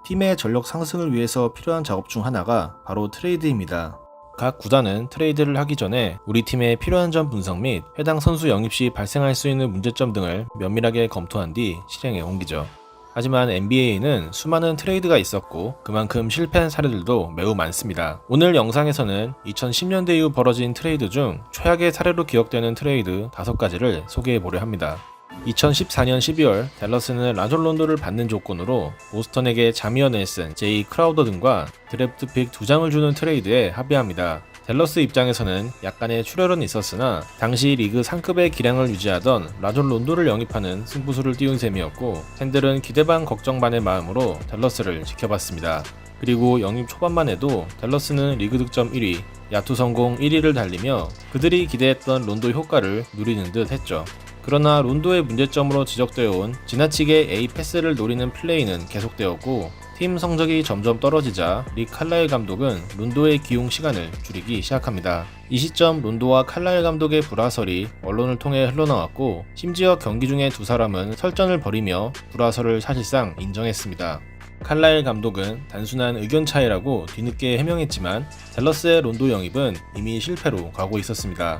팀의 전력 상승을 위해서 필요한 작업 중 하나가 바로 트레이드입니다. 각 구단은 트레이드를 하기 전에 우리 팀에 필요한 점 분석 및 해당 선수 영입 시 발생할 수 있는 문제점 등을 면밀하게 검토한 뒤 실행에 옮기죠. 하지만 NBA에는 수많은 트레이드가 있었고 그만큼 실패한 사례들도 매우 많습니다. 오늘 영상에서는 2010년대 이후 벌어진 트레이드 중 최악의 사례로 기억되는 트레이드 5가지를 소개해보려 합니다. 2014년 12월 댈러스는 라존 론도를 받는 조건으로 보스턴에게 자미어 넬슨, 제이 크라우더 등과 드래프트 픽 2장을 주는 트레이드에 합의합니다. 댈러스 입장에서는 약간의 출혈은 있었으나 당시 리그 상급의 기량을 유지하던 라존 론도를 영입하는 승부수를 띄운 셈이었고 팬들은 기대 반 걱정 반의 마음으로 댈러스를 지켜봤습니다. 그리고 영입 초반만 해도 댈러스는 리그 득점 1위, 야투 성공 1위를 달리며 그들이 기대했던 론도 효과를 누리는 듯 했죠. 그러나 론도의 문제점으로 지적되어 온 지나치게 A 패스를 노리는 플레이는 계속되었고 팀 성적이 점점 떨어지자 릭 칼라일 감독은 론도의 기용 시간을 줄이기 시작합니다. 이 시점 론도와 칼라일 감독의 불화설이 언론을 통해 흘러나왔고 심지어 경기 중에 두 사람은 설전을 벌이며 불화설을 사실상 인정했습니다. 칼라일 감독은 단순한 의견 차이라고 뒤늦게 해명했지만 댈러스의 론도 영입은 이미 실패로 가고 있었습니다.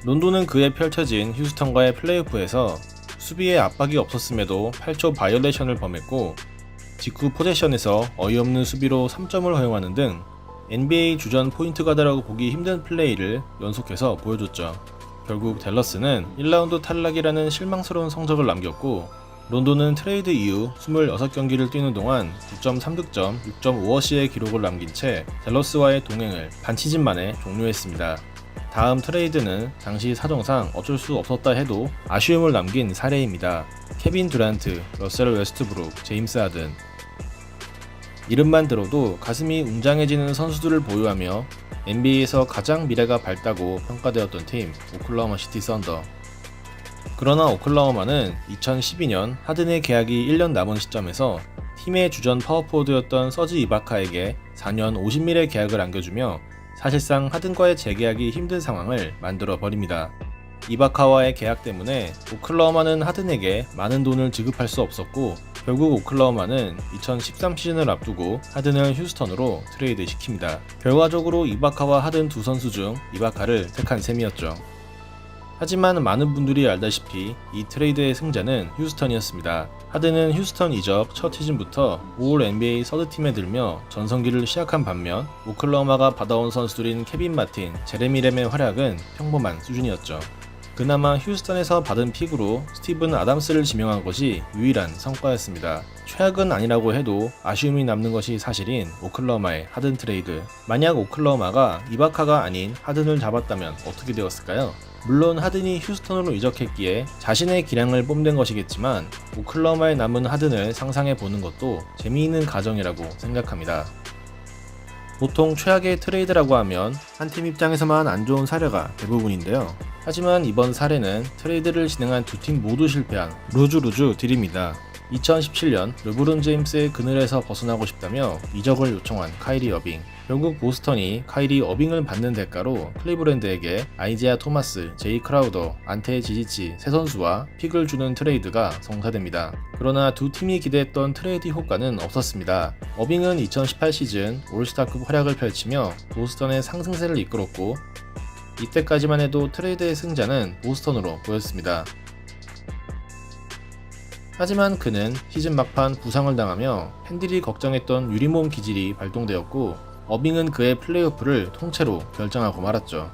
론도는 그에 펼쳐진 휴스턴과의 플레이오프에서 수비에 압박이 없었음에도 8초 바이올레이션을 범했고 직후 포제션에서 어이없는 수비로 3점을 허용하는 등 NBA 주전 포인트 가드라고 보기 힘든 플레이를 연속해서 보여줬죠. 결국 댈러스는 1라운드 탈락이라는 실망스러운 성적을 남겼고 론도는 트레이드 이후 26경기를 뛰는 동안 9.3득점, 6.5어시의 기록을 남긴 채 댈러스와의 동행을 반시즌 만에 종료했습니다. 다음 트레이드는 당시 사정상 어쩔 수 없었다 해도 아쉬움을 남긴 사례입니다. 케빈 듀란트, 러셀 웨스트브룩, 제임스 하든. 이름만 들어도 가슴이 웅장해지는 선수들을 보유하며 NBA에서 가장 미래가 밝다고 평가되었던 팀 오클라호마 시티 선더. 그러나 오클라호마는 2012년 하든의 계약이 1년 남은 시점에서 팀의 주전 파워포워드였던 서지 이바카에게 4년 50밀의 계약을 안겨주며 사실상 하든과의 재계약이 힘든 상황을 만들어 버립니다. 이바카와의 계약 때문에 오클라호마는 하든에게 많은 돈을 지급할 수 없었고 결국 오클라호마는 2013 시즌을 앞두고 하든을 휴스턴으로 트레이드 시킵니다. 결과적으로 이바카와 하든 두 선수 중 이바카를 택한 셈이었죠. 하지만 많은 분들이 알다시피 이 트레이드의 승자는 휴스턴이었습니다. 하든은 휴스턴 이적 첫 시즌부터 올 NBA 서드팀에 들며 전성기를 시작한 반면 오클라호마가 받아온 선수들인 케빈 마틴, 제레미 램의 활약은 평범한 수준이었죠. 그나마 휴스턴에서 받은 픽으로 스티븐 아담스를 지명한 것이 유일한 성과였습니다. 최악은 아니라고 해도 아쉬움이 남는 것이 사실인 오클라호마의 하든 트레이드. 만약 오클라호마가 이바카가 아닌 하든을 잡았다면 어떻게 되었을까요? 물론 하든이 휴스턴으로 이적했기에 자신의 기량을 뽐낸 것이겠지만 오클라호마에 남은 하든을 상상해 보는 것도 재미있는 가정이라고 생각합니다. 보통 최악의 트레이드라고 하면 한 팀 입장에서만 안 좋은 사례가 대부분인데요. 하지만 이번 사례는 트레이드를 진행한 두 팀 모두 실패한 루즈 딜입니다. 2017년 르브론 제임스의 그늘에서 벗어나고 싶다며 이적을 요청한 카이리 어빙. 결국 보스턴이 카이리 어빙을 받는 대가로 클리브랜드에게 아이제아 토마스, 제이 크라우더, 안테 지지치 세 선수와 픽을 주는 트레이드가 성사됩니다. 그러나 두 팀이 기대했던 트레이드 효과는 없었습니다. 어빙은 2018 시즌 올스타급 활약을 펼치며 보스턴의 상승세를 이끌었고 이때까지만 해도 트레이드의 승자는 보스턴으로 보였습니다. 하지만 그는 시즌 막판 부상을 당하며 팬들이 걱정했던 유리몸 기질이 발동되었고 어빙은 그의 플레이오프를 통째로 결정하고 말았죠.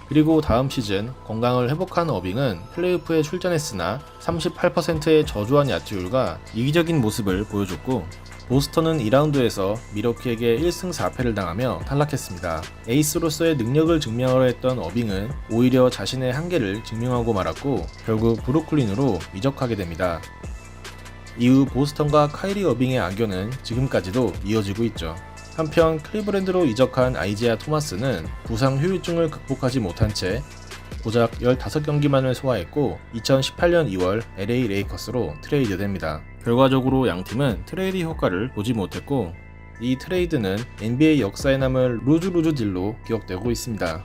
그리고 다음 시즌 건강을 회복한 어빙은 플레이오프에 출전했으나 38%의 저조한 야투율과 이기적인 모습을 보여줬고 보스턴은 2라운드에서 미러키에게 1승 4패를 당하며 탈락했습니다. 에이스로서의 능력을 증명하려 했던 어빙은 오히려 자신의 한계를 증명하고 말았고 결국 브루클린으로 이적하게 됩니다. 이후 보스턴과 카이리 어빙의 악연은 지금까지도 이어지고 있죠. 한편 클리브랜드로 이적한 아이제아 토마스는 부상 후유증을 극복하지 못한 채 고작 15경기만을 소화했고 2018년 2월 LA 레이커스로 트레이드됩니다. 결과적으로 양팀은 트레이드 효과를 보지 못했고 이 트레이드는 NBA 역사에 남을 루즈 딜로 기억되고 있습니다.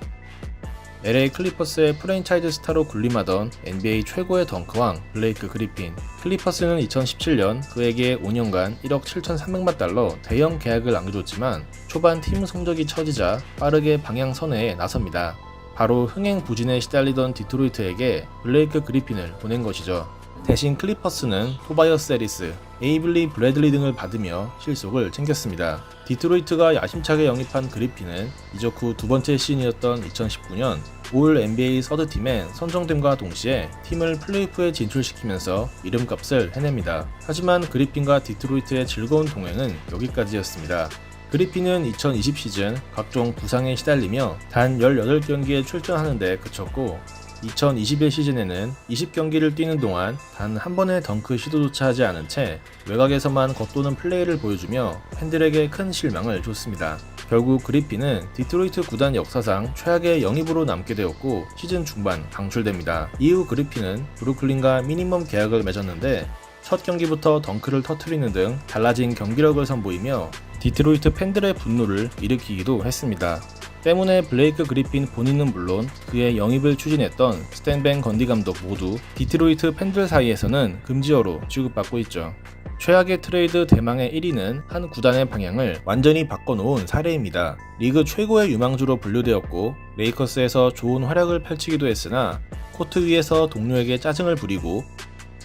LA 클리퍼스의 프랜차이즈 스타로 군림하던 NBA 최고의 덩크왕 블레이크 그리핀. 클리퍼스는 2017년 그에게 5년간 1억 7,300만 달러 대형 계약을 안겨줬지만 초반 팀 성적이 처지자 빠르게 방향 선회에 나섭니다. 바로 흥행 부진에 시달리던 디트로이트에게 블레이크 그리핀을 보낸 것이죠. 대신 클리퍼스는 토바이어스 해리스, 에이블리 브래들리 등을 받으며 실속을 챙겼습니다. 디트로이트가 야심차게 영입한 그리핀은 이적 후 두 번째 시즌이었던 2019년 올 NBA 서드팀에 선정됨과 동시에 팀을 플레이오프에 진출시키면서 이름값을 해냅니다. 하지만 그리핀과 디트로이트의 즐거운 동행은 여기까지였습니다. 그리핀은 2020 시즌 각종 부상에 시달리며 단 18경기에 출전하는 데 그쳤고 2021 시즌에는 20경기를 뛰는 동안 단 한 번의 덩크 시도조차 하지 않은 채 외곽에서만 겉도는 플레이를 보여주며 팬들에게 큰 실망을 줬습니다. 결국 그리핀은 디트로이트 구단 역사상 최악의 영입으로 남게 되었고 시즌 중반 방출됩니다. 이후 그리핀은 브루클린과 미니멈 계약을 맺었는데 첫 경기부터 덩크를 터뜨리는 등 달라진 경기력을 선보이며 디트로이트 팬들의 분노를 일으키기도 했습니다. 때문에 블레이크 그리핀 본인은 물론 그의 영입을 추진했던 스탠 밴 건디 감독 모두 디트로이트 팬들 사이에서는 금지어로 취급받고 있죠. 최악의 트레이드 대망의 1위는 한 구단의 방향을 완전히 바꿔놓은 사례입니다. 리그 최고의 유망주로 분류되었고 레이커스에서 좋은 활약을 펼치기도 했으나 코트 위에서 동료에게 짜증을 부리고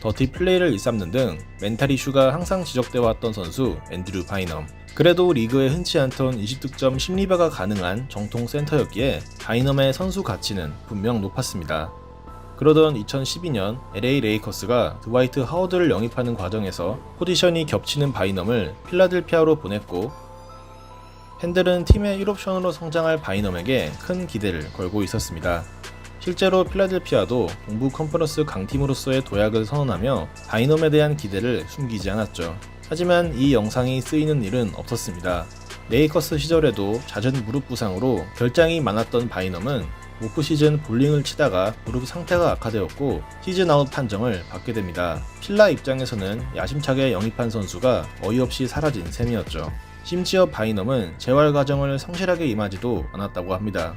더티 플레이를 일삼는 등 멘탈 이슈가 항상 지적되어 왔던 선수 앤드류 바이넘. 그래도 리그에 흔치 않던 20득점 심리바가 가능한 정통 센터였기에 바이넘의 선수 가치는 분명 높았습니다. 그러던 2012년 LA 레이커스가 드와이트 하워드를 영입하는 과정에서 포지션이 겹치는 바이넘을 필라델피아로 보냈고 팬들은 팀의 1옵션으로 성장할 바이넘에게 큰 기대를 걸고 있었습니다. 실제로 필라델피아도 동부 컨퍼런스 강팀으로서의 도약을 선언하며 바이넘에 대한 기대를 숨기지 않았죠. 하지만 이 영상이 쓰이는 일은 없었습니다. 레이커스 시절에도 잦은 무릎 부상으로 결장이 많았던 바이넘은 오프 시즌 볼링을 치다가 무릎 상태가 악화되었고 시즌 아웃 판정을 받게 됩니다. 필라 입장에서는 야심차게 영입한 선수가 어이없이 사라진 셈이었죠. 심지어 바이넘은 재활 과정을 성실하게 임하지도 않았다고 합니다.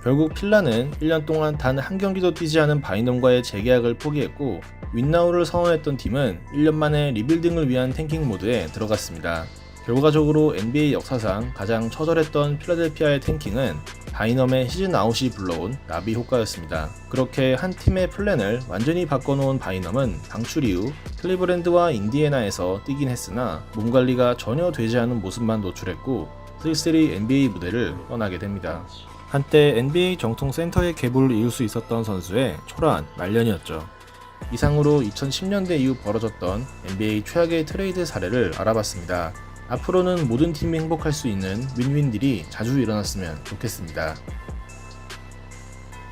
결국 필라는 1년 동안 단 한 경기도 뛰지 않은 바이넘과의 재계약을 포기했고 윈나우를 선언했던 팀은 1년 만에 리빌딩을 위한 탱킹 모드에 들어갔습니다. 결과적으로 NBA 역사상 가장 처절했던 필라델피아의 탱킹은 바이넘의 시즌 아웃이 불러온 나비 효과였습니다. 그렇게 한 팀의 플랜을 완전히 바꿔놓은 바이넘은 방출 이후 클리브랜드와 인디애나에서 뛰긴 했으나 몸 관리가 전혀 되지 않은 모습만 노출했고 쓸쓸히 NBA 무대를 떠나게 됩니다. 한때 NBA 정통 센터의 계보를 이을 수 있었던 선수의 초라한 말년이었죠. 이상으로 2010년대 이후 벌어졌던 NBA 최악의 트레이드 사례를 알아봤습니다. 앞으로는 모든 팀이 행복할 수 있는 윈윈딜이 자주 일어났으면 좋겠습니다.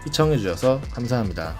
시청해주셔서 감사합니다.